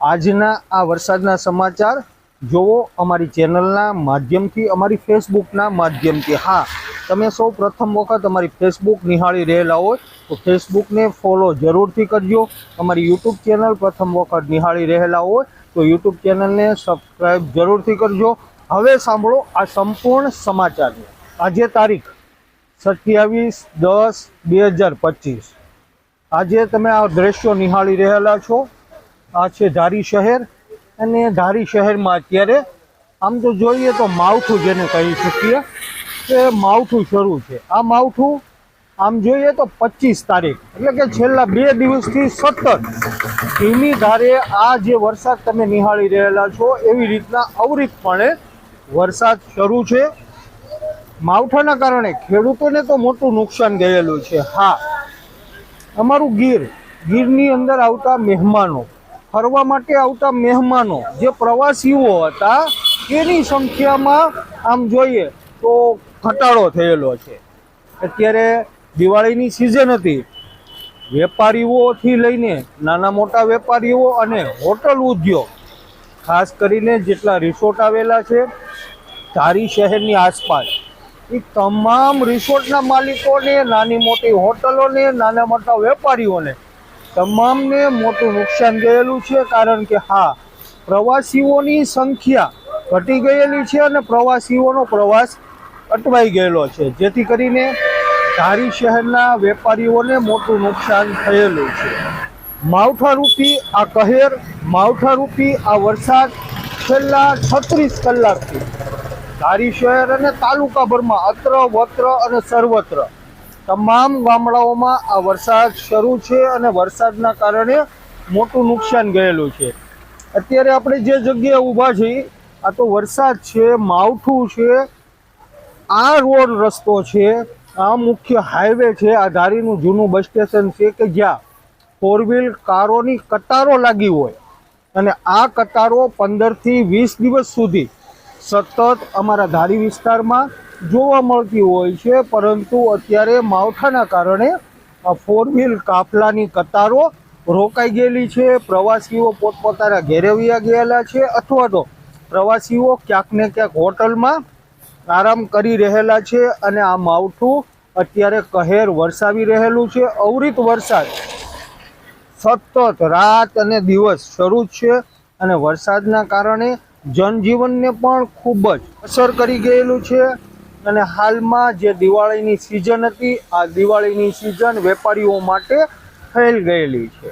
આજના આ વરસાદના સમાચાર જોવો અમારી ચેનલના માધ્યમથી, અમારી ફેસબુકના માધ્યમથી। હા, તમે સૌ પ્રથમ વખત અમારી ફેસબુક નિહાળી રહેલા હોય તો ફેસબુકને ફોલો જરૂરથી કરજો। અમારી યુટ્યુબ ચેનલ પ્રથમ વખત નિહાળી રહેલા હોય તો યુટ્યુબ ચેનલને સબસ્ક્રાઈબ જરૂરથી કરજો। હવે સાંભળો આ સંપૂર્ણ સમાચારને। આજે તારીખ 27/10/2025। આજે તમે આ દ્રશ્યો નિહાળી રહેલા છો। આ છે ધારી શહેર અને ધારી શહેરમાં અત્યારે આમ તો જોઈએ તો માવઠું જેને કહી શકીએ કે માવઠું શરૂ છે। આ માવઠું આમ જોઈએ તો 25 તારીખ એટલે કે છેલ્લા 2 દિવસથી સતત ધીમી ધારે આ જે વરસાદ તમે નિહાળી રહેલા છો એવી રીતના અવિરતપણે વરસાદ શરૂ છે। માવઠાના કારણે ખેડૂતોને તો મોટું નુકસાન ગયેલું છે। હા, અમારું ગીરની અંદર આવતા મહેમાનો, ફરવા માટે આવતા મહેમાનો જે પ્રવાસીઓ હતા એની સંખ્યામાં આમ જોઈએ તો ઘટાડો થયેલો છે। અત્યારે દિવાળીની સિઝન હતી, વેપારીઓથી લઈને નાના મોટા વેપારીઓ અને હોટલ ઉદ્યોગ, ખાસ કરીને જેટલા રિસોર્ટ આવેલા છે ધારી શહેરની આસપાસ, એ તમામ રિસોર્ટના માલિકોને, નાની મોટી હોટલોને, નાના મોટા વેપારીઓને તમામને મોટું નુકસાન ગયેલું છે। કારણ કે હા, પ્રવાસીઓની સંખ્યા ઘટી ગયેલી છે અને પ્રવાસીઓનો પ્રવાસ અટવાઈ ગયેલો છે, જેથી કરીને ધારી શહેરના વેપારીઓને મોટું નુકસાન થયેલું છે। માવઠારૂપી આ કહેર, માવઠારૂપી આ વરસાદ છેલ્લા 36 કલાકથી ધારી શહેર અને તાલુકાભરમાં અત્ર વત્ર અને સર્વત્ર તમામ ગામડાઓમાં આ વરસાદ શરૂ છે અને વરસાદના કારણે મોટું નુકસાન ગયેલું છે। અત્યારે આપણે જે જગ્યાએ ઊભા છીએ આ તો વરસાદ છે, માવઠું છે, આ રોડ રસ્તો છે, આ મુખ્ય હાઈવે છે, આ ધારીનું જૂનું બસ સ્ટેશન છે કે જ્યાં 4 વ્હીલ કારોની કતારો લાગી હોય અને આ કતારો 15 થી 20 દિવસ સુધી સતત અમારા ધારી વિસ્તારમાં જોવા મળતી હોય છે। પરંતુ અત્યારે માવઠાના કારણે આ 4 વ્હીલ કાફલાની કતારો રોકાઈ ગયેલી છે। પ્રવાસીઓ પોતપોતાના ઘેરે વયા ગયેલા છે અથવા તો પ્રવાસીઓ ક્યાંક ને ક્યાંક હોટલમાં આરામ કરી રહેલા છે અને આ માવઠું અત્યારે કહેર વરસાવી રહેલું છે। અવિરત વરસાદ સતત રાત અને દિવસ શરૂ છે અને વરસાદના કારણે જનજીવનને પણ ખૂબ જ અસર કરી ગયેલું છે। અને હાલમાં જે દિવાળીની સિઝન હતી આ દિવાળીની સિઝન વેપારીઓ માટે ફેલ ગયેલી છે।